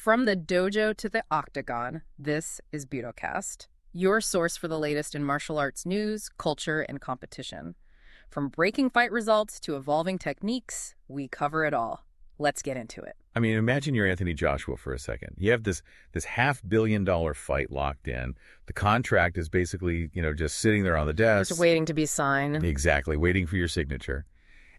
From the dojo to the octagon, this is Budocast, your source for the latest in martial arts news, culture, and competition. From breaking fight results to evolving techniques, we cover it all. Let's get into it. I mean, imagine you're Anthony Joshua for a second. You have this $500 million fight locked in. The contract is basically, just sitting there on the desk. Just waiting to be signed. Exactly, waiting for your signature.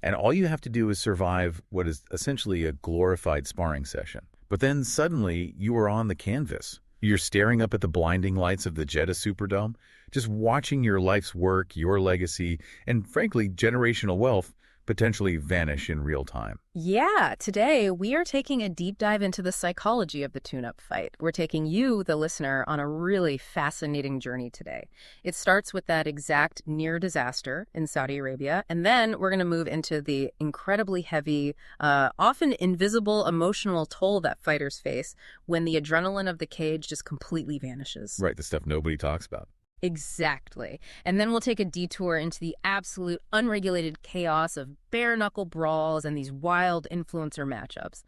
And all you have to do is survive what is essentially a glorified sparring session. But then suddenly you are on the canvas. You're staring up at the blinding lights of the Jeddah Superdome, just watching your life's work, your legacy, and frankly, generational wealth potentially vanish in real time. Yeah, today we are taking a deep dive into the psychology of the tune-up fight. We're taking you, the listener, on a really fascinating journey today. It starts with that exact near disaster in Saudi Arabia, and then we're going to move into the incredibly heavy, often invisible emotional toll that fighters face when the adrenaline of the cage just completely vanishes. Right, the stuff nobody talks about. Exactly. And then we'll take a detour into the absolute unregulated chaos of bare-knuckle brawls and these wild influencer matchups.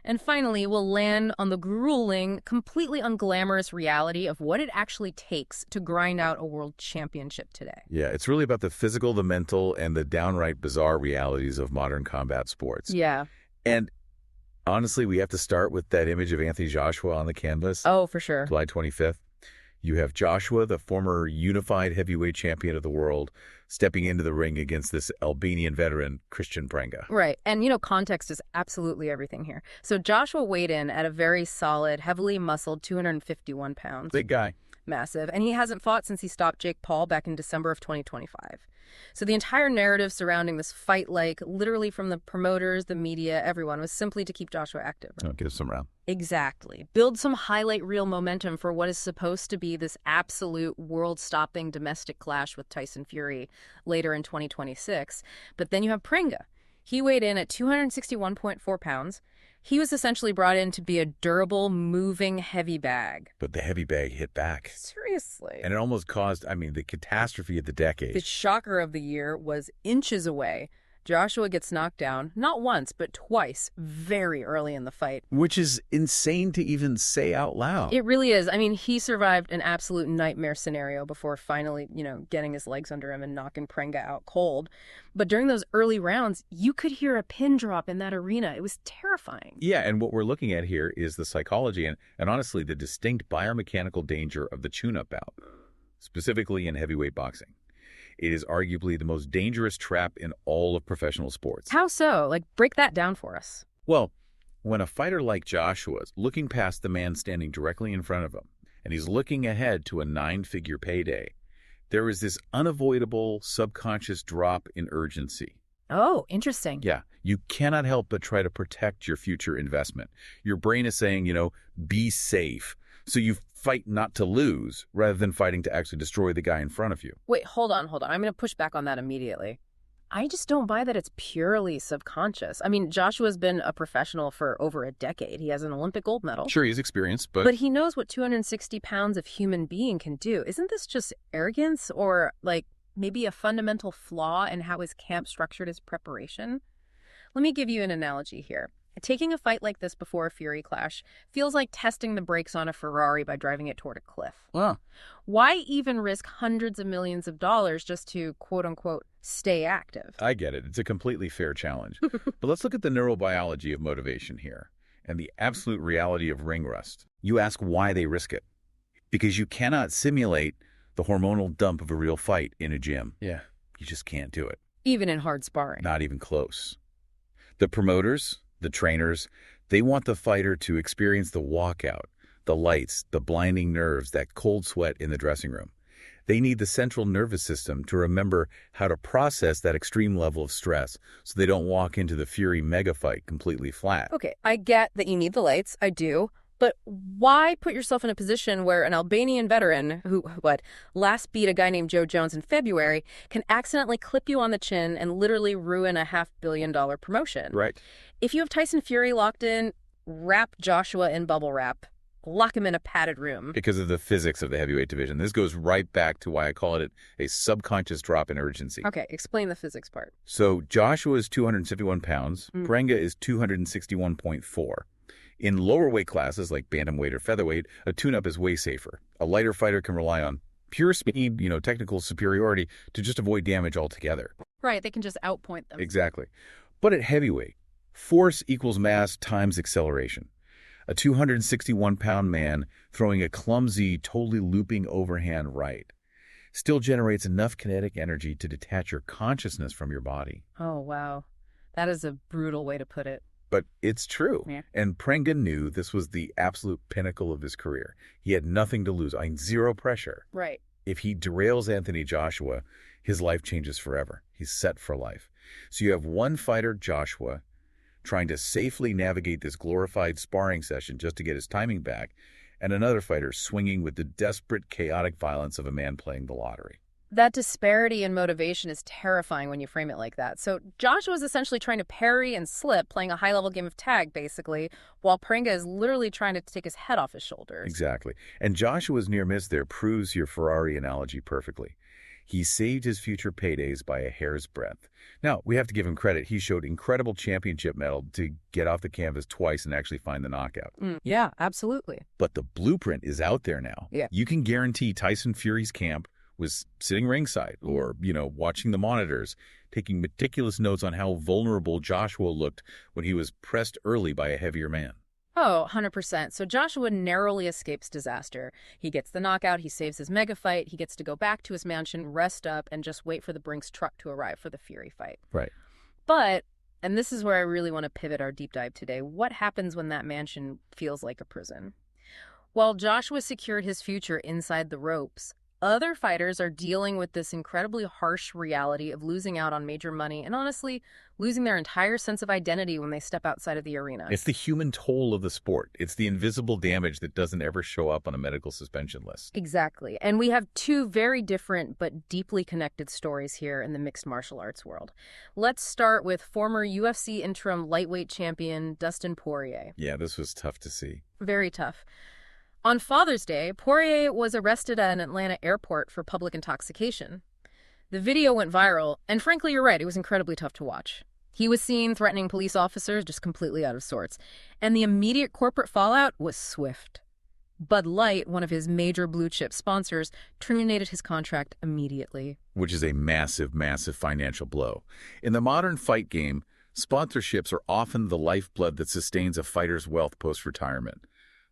And finally, we'll land on the grueling, completely unglamorous reality of what it actually takes to grind out a world championship today. Yeah, it's really about the physical, the mental, and the downright bizarre realities of modern combat sports. Yeah. And honestly, we have to start with that image of Anthony Joshua on the canvas. Oh, for sure. July 25th. You have Joshua, the former unified heavyweight champion of the world, stepping into the ring against this Albanian veteran, Christian Prenga. Right. And, context is absolutely everything here. So Joshua weighed in at a very solid, heavily muscled 251 pounds. Big guy. Massive. And he hasn't fought since he stopped Jake Paul back in December of 2025. So the entire narrative surrounding this fight, literally from the promoters, the media, everyone, was simply to keep Joshua active. Oh, give us some round. Exactly. Build some highlight reel momentum for what is supposed to be this absolute world-stopping domestic clash with Tyson Fury later in 2026. But then you have Prenga. He weighed in at 261.4 pounds. He was essentially brought in to be a durable, moving heavy bag. But the heavy bag hit back. Seriously. And it almost caused, the catastrophe of the decade. The shocker of the year was inches away. Joshua gets knocked down, not once, but twice, very early in the fight. Which is insane to even say out loud. It really is. He survived an absolute nightmare scenario before finally, getting his legs under him and knocking Prenga out cold. But during those early rounds, you could hear a pin drop in that arena. It was terrifying. Yeah, and what we're looking at here is the psychology and honestly, the distinct biomechanical danger of the tune-up bout, specifically in heavyweight boxing. It is arguably the most dangerous trap in all of professional sports. How so? Break that down for us. Well, when a fighter like Joshua is looking past the man standing directly in front of him, and he's looking ahead to a 9-figure payday, there is this unavoidable subconscious drop in urgency. Oh, interesting. Yeah, you cannot help but try to protect your future investment. Your brain is saying, be safe. So you fight not to lose rather than fighting to actually destroy the guy in front of you. Wait, hold on. I'm going to push back on that immediately. I just don't buy that it's purely subconscious. Joshua's been a professional for over a decade. He has an Olympic gold medal. Sure, he's experienced, but he knows what 260 pounds of human being can do. Isn't this just arrogance or, maybe a fundamental flaw in how his camp structured his preparation? Let me give you an analogy here. Taking a fight like this before a Fury clash feels like testing the brakes on a Ferrari by driving it toward a cliff. Wow. Why even risk hundreds of millions of dollars just to, quote-unquote, stay active? I get it. It's a completely fair challenge. But let's look at the neurobiology of motivation here and the absolute reality of ring rust. You ask why they risk it. Because you cannot simulate the hormonal dump of a real fight in a gym. Yeah. You just can't do it. Even in hard sparring. Not even close. The promoters, the trainers, they want the fighter to experience the walkout, the lights, the blinding nerves, that cold sweat in the dressing room. They need the central nervous system to remember how to process that extreme level of stress so they don't walk into the Fury mega fight completely flat. Okay, I get that you need the lights. I do. But why put yourself in a position where an Albanian veteran who, last beat a guy named Joe Jones in February can accidentally clip you on the chin and literally ruin a $500 million promotion? Right. If you have Tyson Fury locked in, wrap Joshua in bubble wrap. Lock him in a padded room. Because of the physics of the heavyweight division. This goes right back to why I call it a subconscious drop in urgency. Okay, explain the physics part. So Joshua is 251 pounds. Prenga is 261.4. In lower weight classes like bantamweight or featherweight, a tune-up is way safer. A lighter fighter can rely on pure speed, technical superiority to just avoid damage altogether. Right, they can just outpoint them. Exactly. But at heavyweight, force equals mass times acceleration. A 261-pound man throwing a clumsy, totally looping overhand right still generates enough kinetic energy to detach your consciousness from your body. Oh, wow. That is a brutal way to put it. But it's true. Yeah. And Prenga knew this was the absolute pinnacle of his career. He had nothing to lose. Zero pressure. Right. If he derails Anthony Joshua, his life changes forever. He's set for life. So you have one fighter, Joshua, trying to safely navigate this glorified sparring session just to get his timing back, and another fighter swinging with the desperate, chaotic violence of a man playing the lottery. That disparity in motivation is terrifying when you frame it like that. So Joshua's essentially trying to parry and slip, playing a high-level game of tag, basically, while Prenga is literally trying to take his head off his shoulders. Exactly. And Joshua's near miss there proves your Ferrari analogy perfectly. He saved his future paydays by a hair's breadth. Now, we have to give him credit. He showed incredible championship mettle to get off the canvas twice and actually find the knockout. Yeah, absolutely. But the blueprint is out there now. Yeah. You can guarantee Tyson Fury's camp was sitting ringside or, watching the monitors, taking meticulous notes on how vulnerable Joshua looked when he was pressed early by a heavier man. Oh, 100%. So Joshua narrowly escapes disaster. He gets the knockout, he saves his mega fight, he gets to go back to his mansion, rest up, and just wait for the Brinks truck to arrive for the Fury fight. Right. But, and this is where I really want to pivot our deep dive today, what happens when that mansion feels like a prison? While Joshua secured his future inside the ropes, other fighters are dealing with this incredibly harsh reality of losing out on major money and honestly, losing their entire sense of identity when they step outside of the arena. It's the human toll of the sport. It's the invisible damage that doesn't ever show up on a medical suspension list. Exactly. And we have two very different but deeply connected stories here in the mixed martial arts world. Let's start with former UFC interim lightweight champion Dustin Poirier. Yeah, this was tough to see. Very tough. On Father's Day, Poirier was arrested at an Atlanta airport for public intoxication. The video went viral, and frankly, you're right, it was incredibly tough to watch. He was seen threatening police officers, just completely out of sorts. And the immediate corporate fallout was swift. Bud Light, one of his major blue-chip sponsors, terminated his contract immediately. Which is a massive, massive financial blow. In the modern fight game, sponsorships are often the lifeblood that sustains a fighter's wealth post-retirement.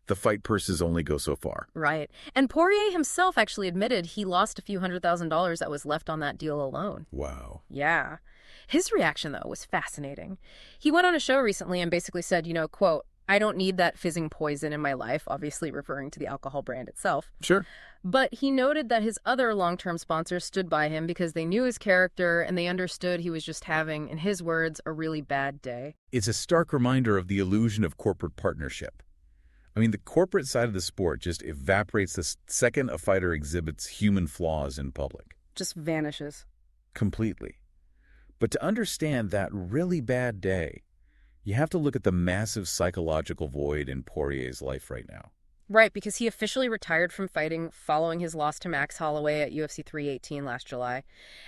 The fight purses only go so far. Right. And Poirier himself actually admitted he lost a few $100,000 that was left on that deal alone. Wow. Yeah. His reaction, though, was fascinating. He went on a show recently and basically said, quote, "I don't need that fizzing poison in my life," obviously referring to the alcohol brand itself. Sure. But he noted that his other long-term sponsors stood by him because they knew his character and they understood he was just having, in his words, a really bad day. It's a stark reminder of the illusion of corporate partnership. The corporate side of the sport just evaporates the second a fighter exhibits human flaws in public. Just vanishes. Completely. But to understand that really bad day, you have to look at the massive psychological void in Poirier's life right now. Right, because he officially retired from fighting following his loss to Max Holloway at UFC 318 last July.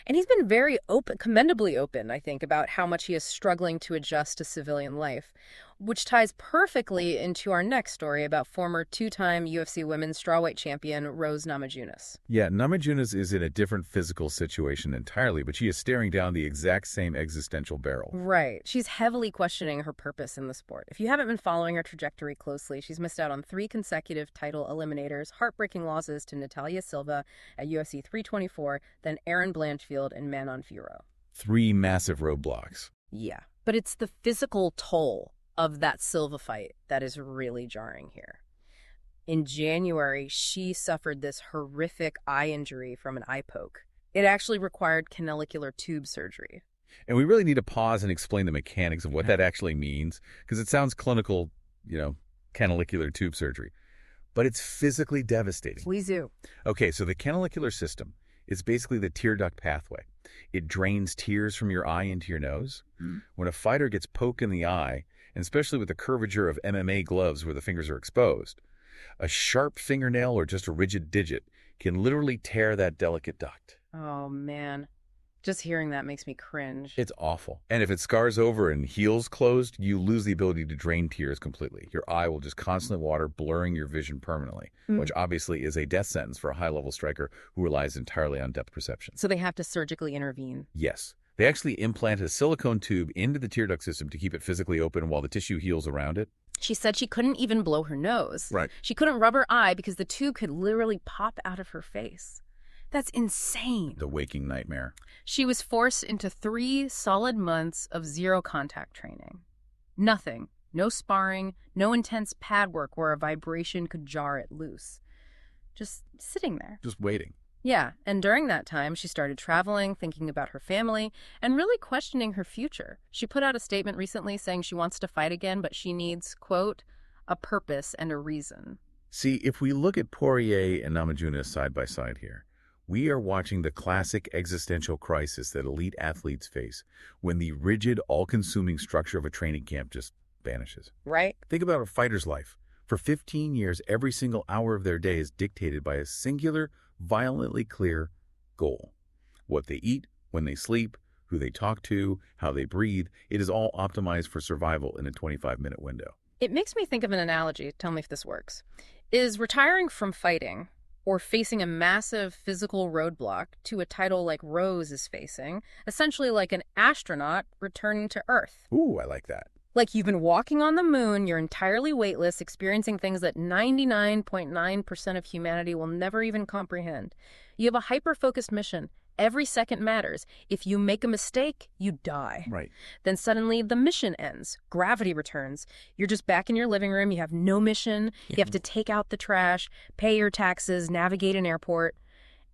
And he's been very open, commendably open, I think, about how much he is struggling to adjust to civilian life, which ties perfectly into our next story about former two-time UFC women's strawweight champion Rose Namajunas. Yeah, Namajunas is in a different physical situation entirely, but she is staring down the exact same existential barrel. Right. She's heavily questioning her purpose in the sport. If you haven't been following her trajectory closely, she's missed out on 3 consecutive title eliminators, heartbreaking losses to Natalia Silva at UFC 324, then Erin Blanchfield and Manon Fiorot. 3 massive roadblocks. Yeah, but it's the physical toll of that Silva fight that is really jarring here. In January, she suffered this horrific eye injury from an eye poke. It actually required canalicular tube surgery. And we really need to pause and explain the mechanics of what that actually means, because it sounds clinical, canalicular tube surgery. But it's physically devastating. Please do. Okay, so the canalicular system is basically the tear duct pathway. It drains tears from your eye into your nose. When a fighter gets poked in the eye, and especially with the curvature of MMA gloves where the fingers are exposed, a sharp fingernail or just a rigid digit can literally tear that delicate duct. Oh, man. Just hearing that makes me cringe. It's awful. And if it scars over and heals closed, you lose the ability to drain tears completely. Your eye will just constantly water, blurring your vision permanently, which obviously is a death sentence for a high-level striker who relies entirely on depth perception. So they have to surgically intervene. Yes. They actually implant a silicone tube into the tear duct system to keep it physically open while the tissue heals around it. She said she couldn't even blow her nose. Right. She couldn't rub her eye because the tube could literally pop out of her face. That's insane. The waking nightmare. She was forced into 3 solid months of zero contact training. Nothing. No sparring, no intense pad work where a vibration could jar it loose. Just sitting there. Just waiting. Yeah, and during that time, she started traveling, thinking about her family, and really questioning her future. She put out a statement recently saying she wants to fight again, but she needs, quote, a purpose and a reason. See, if we look at Poirier and Namajunas side by side here, we are watching the classic existential crisis that elite athletes face when the rigid, all-consuming structure of a training camp just vanishes. Right? Think about a fighter's life. For 15 years, every single hour of their day is dictated by a singular, violently clear goal. What they eat, when they sleep, who they talk to, how they breathe, it is all optimized for survival in a 25-minute window. It makes me think of an analogy. Tell me if this works. Is retiring from fighting or facing a massive physical roadblock to a title like Rose is facing, essentially like an astronaut returning to Earth. Ooh, I like that. Like you've been walking on the moon, you're entirely weightless, experiencing things that 99.9% of humanity will never even comprehend. You have a hyper-focused mission. Every second matters. If you make a mistake, you die. Right. Then suddenly the mission ends. Gravity returns. You're just back in your living room. You have no mission. You have to take out the trash, pay your taxes, navigate an airport.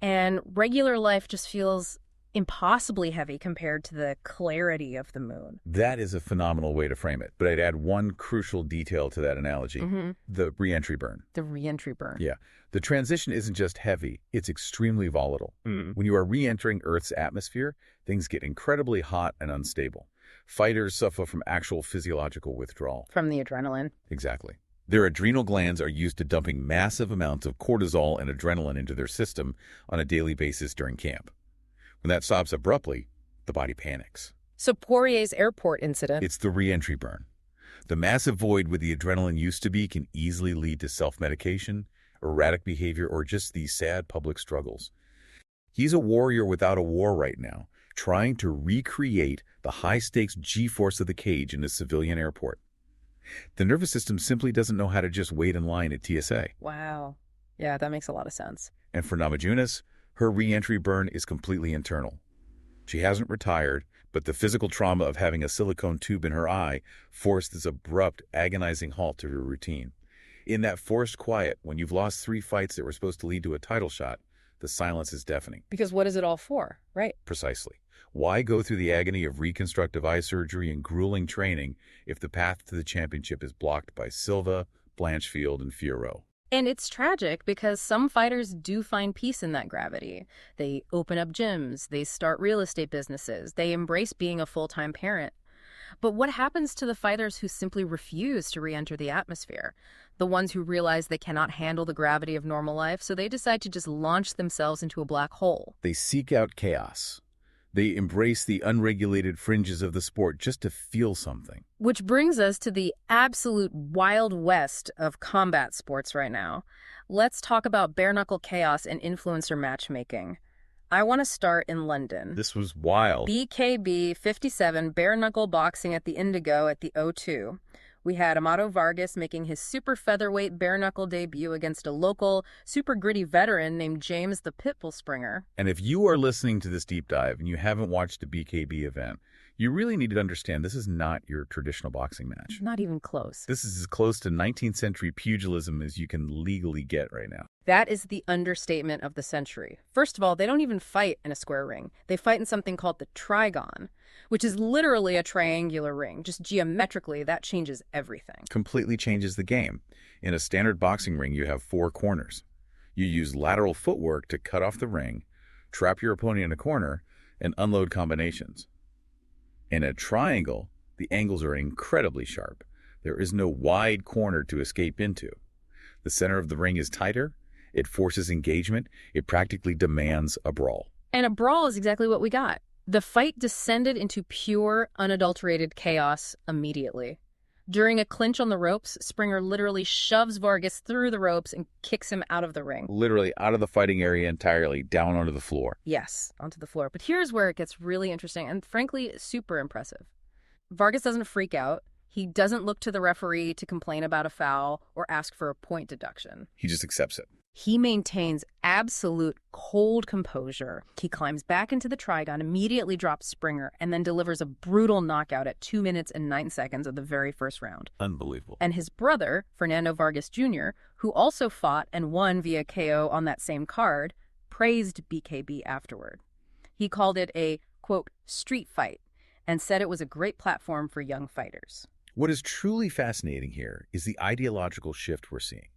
And regular life just feels impossibly heavy compared to the clarity of the moon. That is a phenomenal way to frame it. But I'd add one crucial detail to that analogy, the re-entry burn. The re-entry burn. Yeah. The transition isn't just heavy, it's extremely volatile. When you are re-entering Earth's atmosphere, things get incredibly hot and unstable. Fighters suffer from actual physiological withdrawal. From the adrenaline. Exactly. Their adrenal glands are used to dumping massive amounts of cortisol and adrenaline into their system on a daily basis during camp. When that stops abruptly, the body panics. So Poirier's airport incident. It's the re-entry burn. The massive void where the adrenaline used to be can easily lead to self-medication, erratic behavior, or just these sad public struggles. He's a warrior without a war right now, trying to recreate the high-stakes G-force of the cage in a civilian airport. The nervous system simply doesn't know how to just wait in line at TSA. Wow. Yeah, that makes a lot of sense. And for Namajunas, her re-entry burn is completely internal. She hasn't retired, but the physical trauma of having a silicone tube in her eye forced this abrupt, agonizing halt to her routine. In that forced quiet, when you've lost 3 fights that were supposed to lead to a title shot, the silence is deafening. Because what is it all for, right? Precisely. Why go through the agony of reconstructive eye surgery and grueling training if the path to the championship is blocked by Silva, Blanchfield, and Fierro? And it's tragic because some fighters do find peace in that gravity. They open up gyms, they start real estate businesses, they embrace being a full-time parent. But what happens to the fighters who simply refuse to re-enter the atmosphere? The ones who realize they cannot handle the gravity of normal life, so they decide to just launch themselves into a black hole. They seek out chaos. They embrace the unregulated fringes of the sport just to feel something. Which brings us to the absolute wild west of combat sports right now. Let's talk about bare-knuckle chaos and influencer matchmaking. I want to start in London. This was wild. BKB 57 bare-knuckle boxing at the Indigo at the O2. We had Amado Vargas making his super featherweight bare-knuckle debut against a local, super gritty veteran named James the Pitbull Springer. And if you are listening to this deep dive and you haven't watched a BKB event, you really need to understand this is not your traditional boxing match. Not even close. This is as close to 19th century pugilism as you can legally get right now. That is the understatement of the century. First of all, they don't even fight in a square ring. They fight in something called the trigon, which is literally a triangular ring. Just geometrically, that changes everything. Completely changes the game. In a standard boxing ring, you have 4 corners. You use lateral footwork to cut off the ring, trap your opponent in a corner, and unload combinations. In a triangle, the angles are incredibly sharp. There is no wide corner to escape into. The center of the ring is tighter. It forces engagement. It practically demands a brawl. And a brawl is exactly what we got. The fight descended into pure, unadulterated chaos immediately. During a clinch on the ropes, Springer literally shoves Vargas through the ropes and kicks him out of the ring. Literally out of the fighting area entirely, down onto the floor. Yes, onto the floor. But here's where it gets really interesting and frankly super impressive. Vargas doesn't freak out. He doesn't look to the referee to complain about a foul or ask for a point deduction. He just accepts it. He maintains absolute cold composure. He climbs back into the trigon, immediately drops Springer, and then delivers a brutal knockout at 2 minutes and 9 seconds of the very first round. Unbelievable. And his brother, Fernando Vargas Jr., who also fought and won via KO on that same card, praised BKB afterward. He called it a, quote, street fight, and said it was a great platform for young fighters. What is truly fascinating here is the ideological shift we're seeing.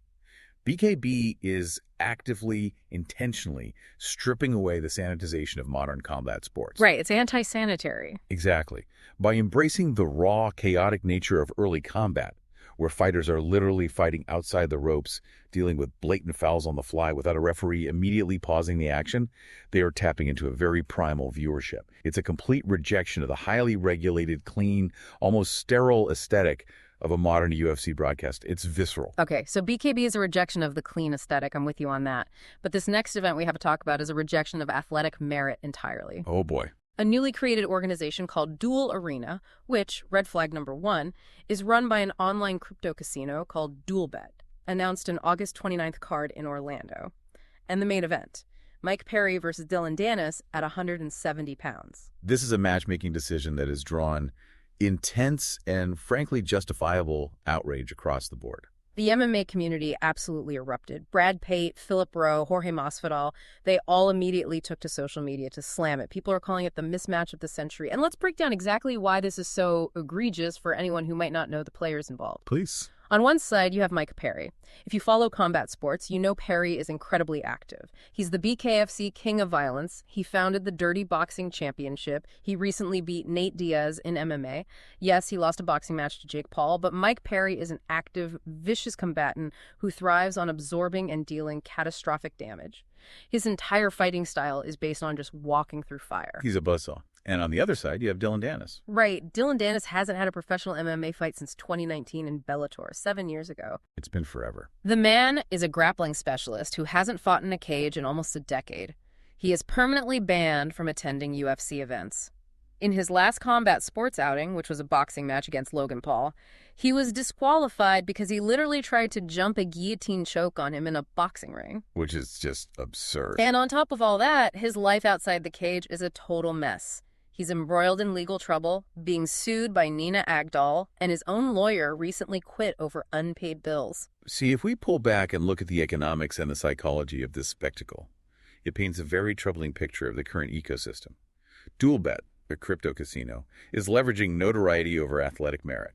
BKB is actively, intentionally stripping away the sanitization of modern combat sports. Right, it's anti-sanitary. Exactly. By embracing the raw, chaotic nature of early combat, where fighters are literally fighting outside the ropes, dealing with blatant fouls on the fly without a referee immediately pausing the action, they are tapping into a very primal viewership. It's a complete rejection of the highly regulated, clean, almost sterile aesthetic of a modern UFC broadcast. It's visceral. Okay, so BKB is a rejection of the clean aesthetic. I'm with you on that. But this next event we have to talk about is a rejection of athletic merit entirely. Oh boy. A newly created organization called Dual Arena, which, red flag number 1, is run by an online crypto casino called DualBet, announced an August 29th card in Orlando. And the main event, Mike Perry versus Dylan Dennis at 170 pounds. This is a matchmaking decision that has drawn intense and frankly justifiable outrage across the board. The MMA community absolutely erupted. Brad Pate, Philip Rowe, Jorge Masvidal, they all immediately took to social media to slam it. People are calling it the mismatch of the century. And let's break down exactly why this is so egregious for anyone who might not know the players involved. Please. On one side, you have Mike Perry. If you follow combat sports, you know Perry is incredibly active. He's the BKFC king of violence. He founded the Dirty Boxing Championship. He recently beat Nate Diaz in MMA. Yes, he lost a boxing match to Jake Paul, but Mike Perry is an active, vicious combatant who thrives on absorbing and dealing catastrophic damage. His entire fighting style is based on just walking through fire. He's a buzzsaw. And on the other side, you have Dylan Dennis. Right. Dylan Dennis hasn't had a professional MMA fight since 2019 in Bellator, 7 years ago. It's been forever. The man is a grappling specialist who hasn't fought in a cage in almost a decade. He is permanently banned from attending UFC events. In his last combat sports outing, which was a boxing match against Logan Paul, he was disqualified because he literally tried to jump a guillotine choke on him in a boxing ring. Which is just absurd. And on top of all that, his life outside the cage is a total mess. He's embroiled in legal trouble, being sued by Nina Agdal, and his own lawyer recently quit over unpaid bills. See, if we pull back and look at the economics and the psychology of this spectacle, it paints a very troubling picture of the current ecosystem. DualBet, the crypto casino, is leveraging notoriety over athletic merit.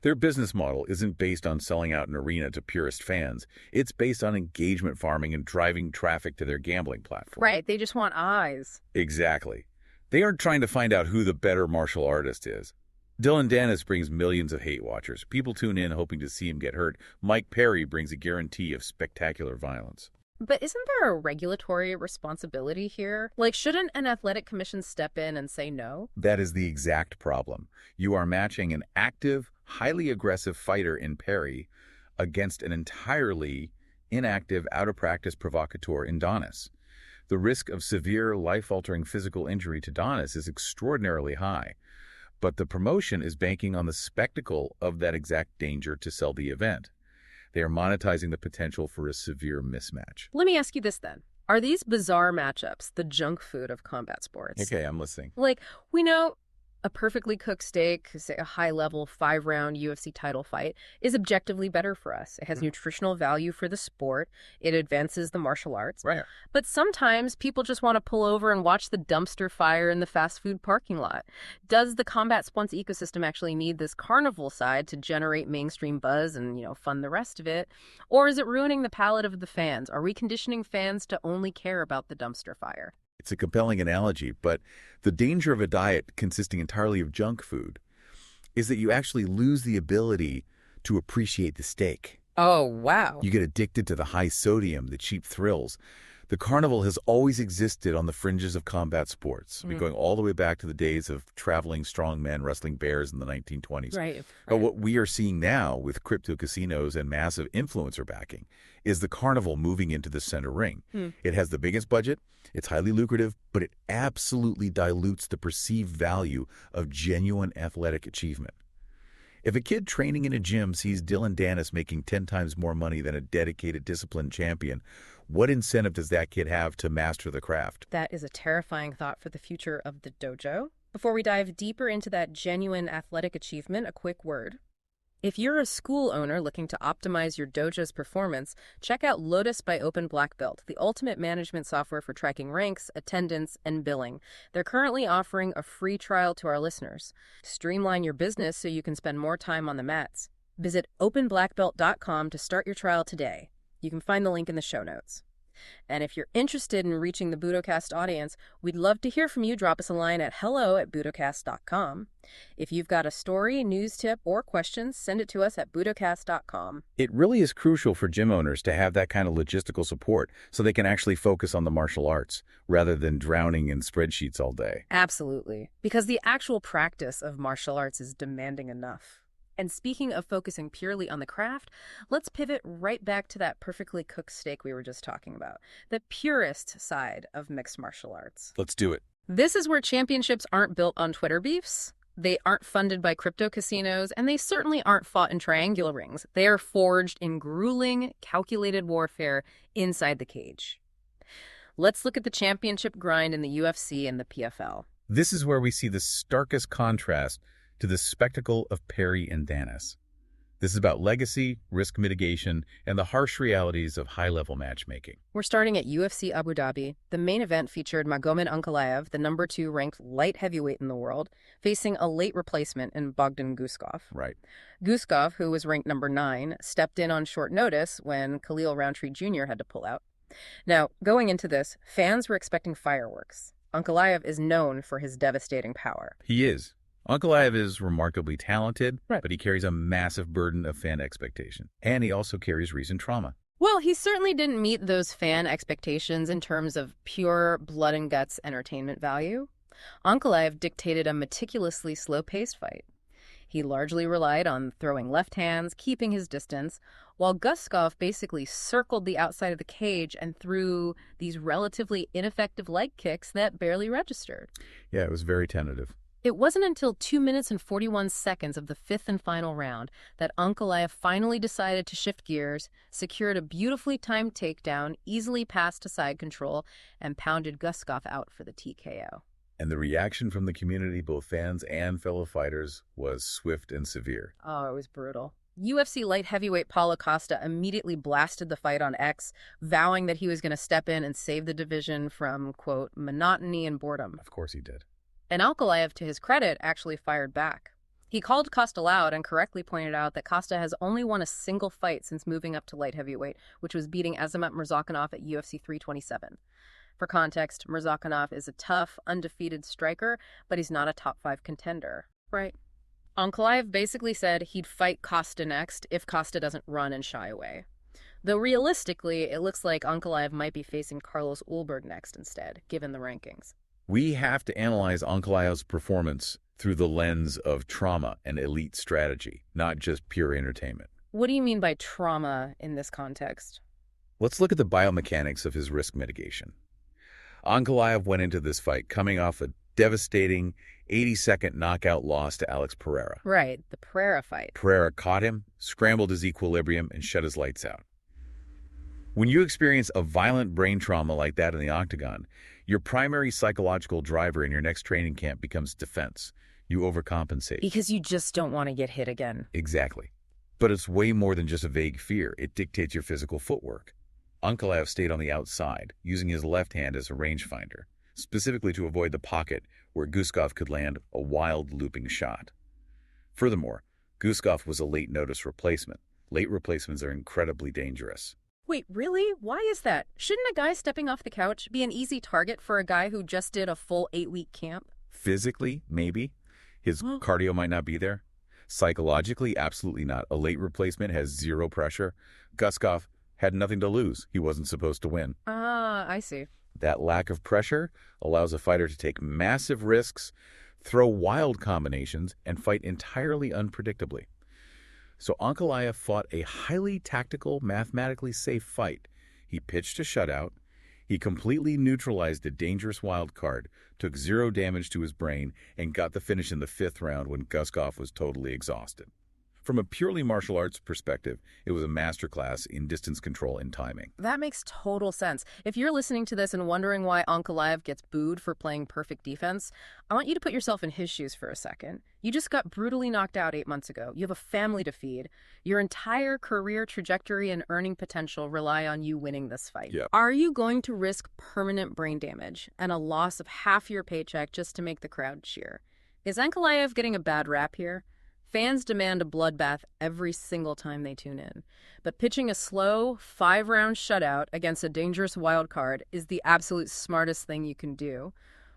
Their business model isn't based on selling out an arena to purist fans. It's based on engagement farming and driving traffic to their gambling platform. Right, they just want eyes. Exactly. They aren't trying to find out who the better martial artist is. Dylan Dennis brings millions of hate watchers. People tune in hoping to see him get hurt. Mike Perry brings a guarantee of spectacular violence. But isn't there a regulatory responsibility here? Like, shouldn't an athletic commission step in and say no? That is the exact problem. You are matching an active, highly aggressive fighter in Perry against an entirely inactive, out-of-practice provocateur in Dennis. The risk of severe, life-altering physical injury to Dennis is extraordinarily high, but the promotion is banking on the spectacle of that exact danger to sell the event. They are monetizing the potential for a severe mismatch. Let me ask you this then. Are these bizarre matchups the junk food of combat sports? Okay, I'm listening. Like, we know a perfectly cooked steak, say a high-level 5-round UFC title fight, is objectively better for us. It has nutritional value for the sport. It advances the martial arts. Right. But sometimes people just want to pull over and watch the dumpster fire in the fast food parking lot. Does the combat sports ecosystem actually need this carnival side to generate mainstream buzz and, fund the rest of it? Or is it ruining the palate of the fans? Are we conditioning fans to only care about the dumpster fire? It's a compelling analogy, but the danger of a diet consisting entirely of junk food is that you actually lose the ability to appreciate the steak. Oh, wow. You get addicted to the high sodium, the cheap thrills, The carnival has always existed on the fringes of combat sports, going all the way back to the days of traveling strongmen wrestling bears in the 1920s. Right. But what we are seeing now with crypto casinos and massive influencer backing is the carnival moving into the center ring. It has the biggest budget, it's highly lucrative, but it absolutely dilutes the perceived value of genuine athletic achievement. If a kid training in a gym sees Dylan Dennis making 10 times more money than a dedicated, disciplined champion, what incentive does that kid have to master the craft? That is a terrifying thought for the future of the dojo. Before we dive deeper into that genuine athletic achievement, a quick word. If you're a school owner looking to optimize your dojo's performance, check out Lotus by Open Black Belt, the ultimate management software for tracking ranks, attendance, and billing. They're currently offering a free trial to our listeners. Streamline your business so you can spend more time on the mats. Visit openblackbelt.com to start your trial today. You can find the link in the show notes. And if you're interested in reaching the Budocast audience, we'd love to hear from you. Drop us a line at hello@budocast.com. If you've got a story, news tip, or questions, send it to us at budocast.com. It really is crucial for gym owners to have that kind of logistical support so they can actually focus on the martial arts rather than drowning in spreadsheets all day. Absolutely. Because the actual practice of martial arts is demanding enough. And speaking of focusing purely on the craft, let's pivot right back to that perfectly cooked steak we were just talking about, the purist side of mixed martial arts. Let's do it. This is where championships aren't built on Twitter beefs, they aren't funded by crypto casinos, and they certainly aren't fought in triangular rings. They are forged in grueling, calculated warfare inside the cage. Let's look at the championship grind in the UFC and the PFL. This is where we see the starkest contrast to the spectacle of Perry and Dennis. This is about legacy, risk mitigation, and the harsh realities of high-level matchmaking. We're starting at UFC Abu Dhabi. The main event featured Magomed Ankalaev, the number 2 ranked light heavyweight in the world, facing a late replacement in Bogdan Guskov. Right. Guskov, who was ranked number 9, stepped in on short notice when Khalil Roundtree Jr. had to pull out. Now, going into this, fans were expecting fireworks. Ankalaev is known for his devastating power. He is. Ankalaev is remarkably talented, Right. but he carries a massive burden of fan expectation. And he also carries recent trauma. Well, he certainly didn't meet those fan expectations in terms of pure blood and guts entertainment value. Ankalaev dictated a meticulously slow-paced fight. He largely relied on throwing left hands, keeping his distance, while Guskov basically circled the outside of the cage and threw these relatively ineffective leg kicks that barely registered. Yeah, it was very tentative. It wasn't until 2 minutes and 41 seconds of the 5th and final round that Ankalaev finally decided to shift gears, secured a beautifully timed takedown, easily passed to side control, and pounded Guskov out for the TKO. And the reaction from the community, both fans and fellow fighters, was swift and severe. Oh, it was brutal. UFC light heavyweight Paulo Costa immediately blasted the fight on X, vowing that he was going to step in and save the division from, quote, monotony and boredom. Of course he did. And Ankalaev, to his credit, actually fired back. He called Costa out and correctly pointed out that Costa has only won a single fight since moving up to light heavyweight, which was beating Azamat Murzakanov at UFC 327. For context, Murzakanov is a tough, undefeated striker, but he's not a top 5 contender. Right. Ankalaev basically said he'd fight Costa next if Costa doesn't run and shy away. Though realistically, it looks like Ankalaev might be facing Carlos Ulberg next instead, given the rankings. We have to analyze Ankalaev's performance through the lens of trauma and elite strategy, not just pure entertainment. What do you mean by trauma in this context? Let's look at the biomechanics of his risk mitigation. Ankalaev went into this fight coming off a devastating 80-second knockout loss to Alex Pereira. Right, the Pereira fight. Pereira caught him, scrambled his equilibrium, and shut his lights out. When you experience a violent brain trauma like that in the octagon, your primary psychological driver in your next training camp becomes defense. You overcompensate. Because you just don't want to get hit again. Exactly. But it's way more than just a vague fear. It dictates your physical footwork. Ankalaev stayed on the outside, using his left hand as a rangefinder, specifically to avoid the pocket where Guskov could land a wild looping shot. Furthermore, Guskov was a late notice replacement. Late replacements are incredibly dangerous. Wait, really? Why is that? Shouldn't a guy stepping off the couch be an easy target for a guy who just did a full 8-week camp? Physically, maybe. His cardio might not be there. Psychologically, absolutely not. A late replacement has zero pressure. Guskov Had nothing to lose. He wasn't supposed to win. Ah, I see. That lack of pressure allows a fighter to take massive risks, throw wild combinations, and fight entirely unpredictably. So Ankalaev fought a highly tactical, mathematically safe fight. He pitched a shutout. He completely neutralized a dangerous wild card, took 0 damage to his brain, and got the finish in the 5th round when Guskov was totally exhausted. From a purely martial arts perspective, it was a masterclass in distance control and timing. That makes total sense. If you're listening to this and wondering why Ankalaev gets booed for playing perfect defense, I want you to put yourself in his shoes for a second. You just got brutally knocked out 8 months ago. You have a family to feed. Your entire career trajectory and earning potential rely on you winning this fight. Yep. Are you going to risk permanent brain damage and a loss of half your paycheck just to make the crowd cheer? Is Ankalaev getting a bad rap here? Fans demand a bloodbath every single time they tune in. But pitching a slow, 5-round shutout against a dangerous wild card is the absolute smartest thing you can do.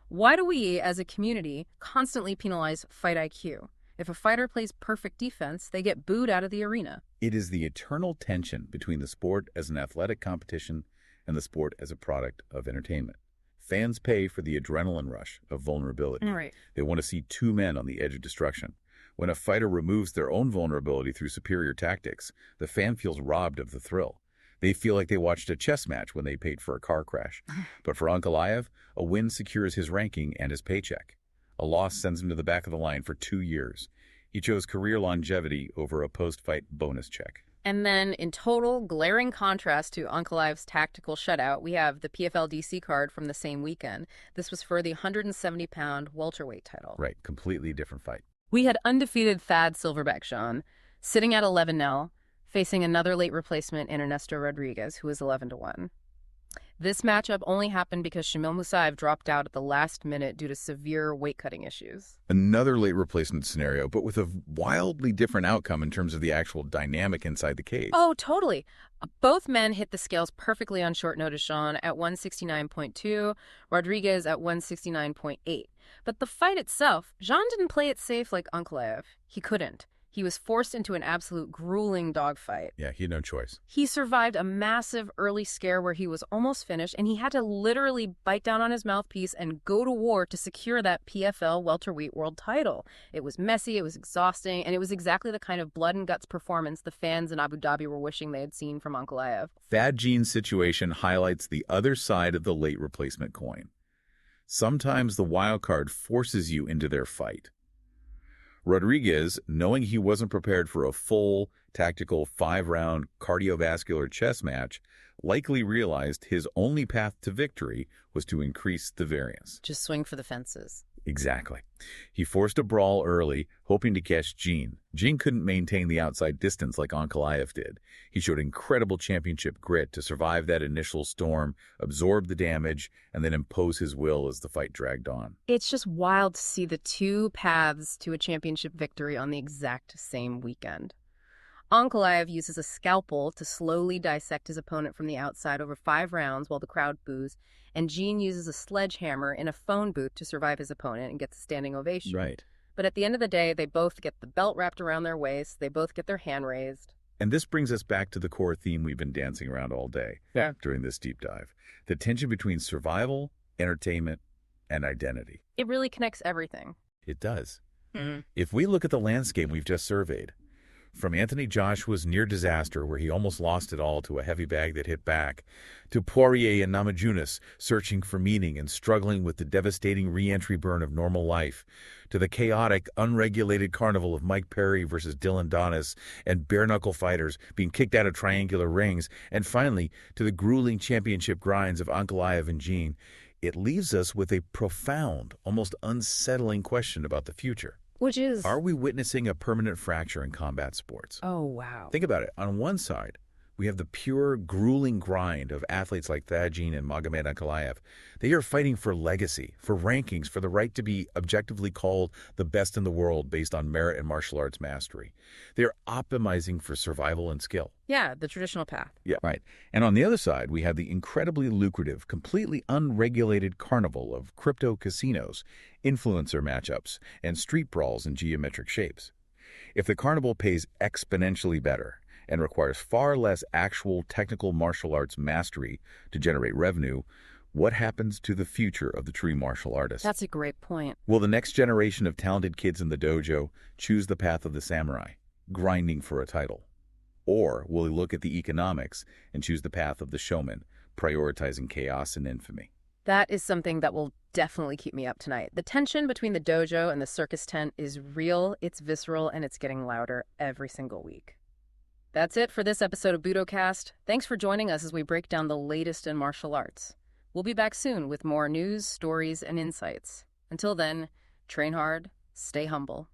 Why do we, as a community, constantly penalize fight IQ? If a fighter plays perfect defense, they get booed out of the arena. It is the eternal tension between the sport as an athletic competition and the sport as a product of entertainment. Fans pay for the adrenaline rush of vulnerability. Right. They want to see 2 men on the edge of destruction. When a fighter removes their own vulnerability through superior tactics, the fan feels robbed of the thrill. They feel like they watched a chess match when they paid for a car crash. But for Ankalaev, a win secures his ranking and his paycheck. A loss sends him to the back of the line for 2 years. He chose career longevity over a post-fight bonus check. And then, in total, glaring contrast to Ankalaev's tactical shutout, we have the PFL DC card from the same weekend. This was for the 170-pound welterweight title. Right, completely different fight. We had undefeated Thad Silverback Sean sitting at 11-0, facing another late replacement in Ernesto Rodriguez, who was 11-1. This matchup only happened because Shamil Musaev dropped out at the last minute due to severe weight-cutting issues. Another late replacement scenario, but with a wildly different outcome in terms of the actual dynamic inside the cage. Oh, totally. Both men hit the scales perfectly on short notice, Sean, at 169.2, Rodriguez at 169.8. But the fight itself, Jean didn't play it safe like Ankalaev. He couldn't. He was forced into an absolute grueling dogfight. Yeah, he had no choice. He survived a massive early scare where he was almost finished, and he had to literally bite down on his mouthpiece and go to war to secure that PFL welterweight world title. It was messy, it was exhausting, and it was exactly the kind of blood and guts performance the fans in Abu Dhabi were wishing they had seen from Ankalaev. Thad Gene's situation highlights the other side of the late replacement coin. Sometimes the wild card forces you into their fight. Rodriguez, knowing he wasn't prepared for a full, tactical 5-round cardiovascular chess match, likely realized his only path to victory was to increase the variance. Just swing for the fences. Exactly. He forced a brawl early, hoping to catch Gene. Gene couldn't maintain the outside distance like Ankalaev did. He showed incredible championship grit to survive that initial storm, absorb the damage, and then impose his will as the fight dragged on. It's just wild to see the two paths to a championship victory on the exact same weekend. Ankalaev uses a scalpel to slowly dissect his opponent from the outside over 5 rounds while the crowd boos, and Gene uses a sledgehammer in a phone booth to survive his opponent and gets a standing ovation. Right. But at the end of the day, they both get the belt wrapped around their waist, they both get their hand raised. And this brings us back to the core theme we've been dancing around all day during this deep dive. The tension between survival, entertainment, and identity. It really connects everything. It does. Mm-hmm. If we look at the landscape we've just surveyed, from Anthony Joshua's near disaster where he almost lost it all to a heavy bag that hit back, to Poirier and Namajunas searching for meaning and struggling with the devastating re-entry burn of normal life, to the chaotic, unregulated carnival of Mike Perry versus Dylan Donis and bare-knuckle fighters being kicked out of triangular rings, and finally to the grueling championship grinds of Ankalaev and Gene, it leaves us with a profound, almost unsettling question about the future. Which is... Are we witnessing a permanent fracture in combat sports? Oh, wow. Think about it. On one side, we have the pure, grueling grind of athletes like Thad Gene and Magomed Ankalaev. They are fighting for legacy, for rankings, for the right to be objectively called the best in the world based on merit and martial arts mastery. They are optimizing for survival and skill. Yeah, the traditional path. Yeah, right. And on the other side, we have the incredibly lucrative, completely unregulated carnival of crypto casinos, influencer matchups, and street brawls in geometric shapes. If the carnival pays exponentially better, and requires far less actual technical martial arts mastery to generate revenue, what happens to the future of the true martial artist? That's a great point. Will the next generation of talented kids in the dojo choose the path of the samurai, grinding for a title? Or will he look at the economics and choose the path of the showman, prioritizing chaos and infamy? That is something that will definitely keep me up tonight. The tension between the dojo and the circus tent is real, it's visceral, and it's getting louder every single week. That's it for this episode of Budocast. Thanks for joining us as we break down the latest in martial arts. We'll be back soon with more news, stories, and insights. Until then, train hard, stay humble,